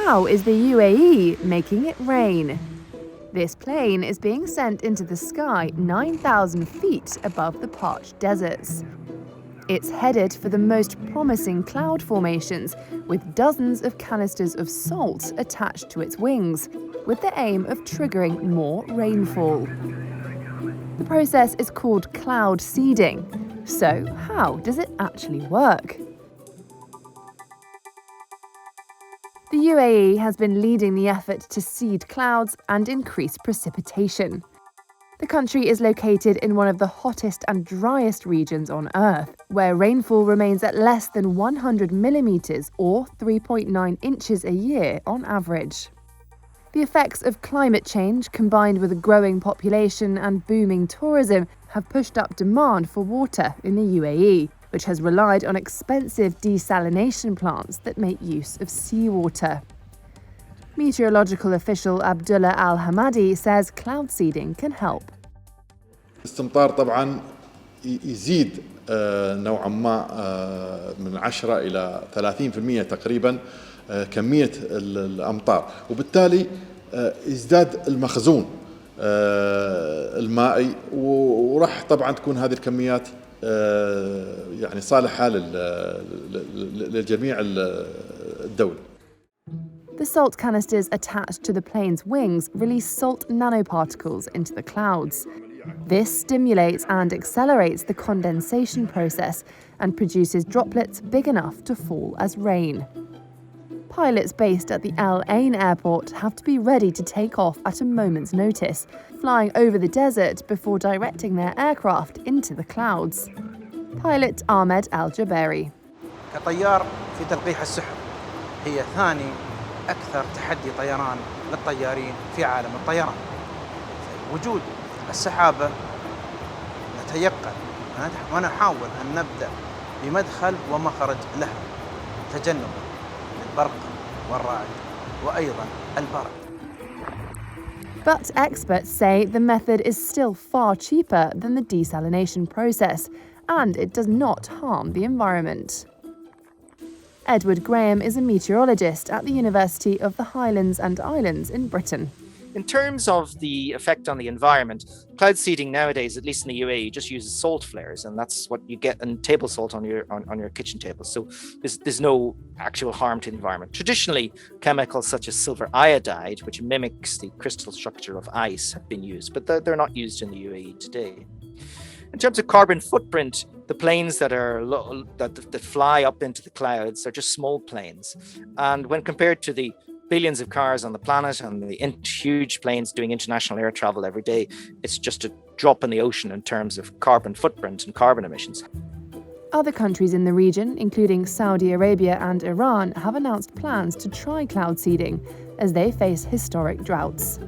how is the UAE making it rain? This plane is being sent into the sky 9,000 feet above the parched deserts. It's headed for the most promising cloud formations, with dozens of canisters of salt attached to its wings, with the aim of triggering more rainfall. The process is called cloud seeding. So, how does it actually work? The UAE has been leading the effort to seed clouds and increase precipitation. The country is located in one of the hottest and driest regions on Earth, where rainfall remains at less than 100 millimeters or 3.9 inches a year on average. The effects of climate change, combined with a growing population and booming tourism, have pushed up demand for water in the UAE, which has relied on expensive desalination plants that make use of seawater. Meteorological official Abdullah Al-Hamadi says cloud seeding can help. الاستمطار طبعا يزيد نوعا ما من 10 إلى 30% تقريبا كمية الأمطار، وبالتالي يزداد المخزون المائي، وراح طبعا تكون هذه الكميات يعني صالحة لجميع الدول. The salt canisters attached to the plane's wings release salt nanoparticles into the clouds. This stimulates and accelerates the condensation process and produces droplets big enough to fall as rain. Pilots based at the Al Ain airport have to be ready to take off at a moment's notice, flying over the desert before directing their aircraft into the clouds. Pilot Ahmed Al-Jabari. كطيار في تلقيح السحب هي ثاني أكثر تحدي طيران للطيارين في عالم الطيران. وجود السحابة نتيقن ونحاول أن نبدأ بمدخل ومخرج لها تجنبا للبرق والرعد وأيضا البرد. But experts say the method is still far cheaper than the desalination process, and it does not harm the environment. Edward Graham is a meteorologist at the University of the Highlands and Islands in Britain. In terms of the effect on the environment, cloud seeding nowadays, at least in the UAE, just uses salt flares, and that's what you get in table salt on your kitchen table. So there's no actual harm to the environment. Traditionally, chemicals such as silver iodide, which mimics the crystal structure of ice, have been used, but they're not used in the UAE today. In terms of carbon footprint, the planes that fly up into the clouds are just small planes, and when compared to the billions of cars on the planet and the huge planes doing international air travel every day, it's just a drop in the ocean in terms of carbon footprint and carbon emissions. Other countries in the region, including Saudi Arabia and Iran, have announced plans to try cloud seeding as they face historic droughts.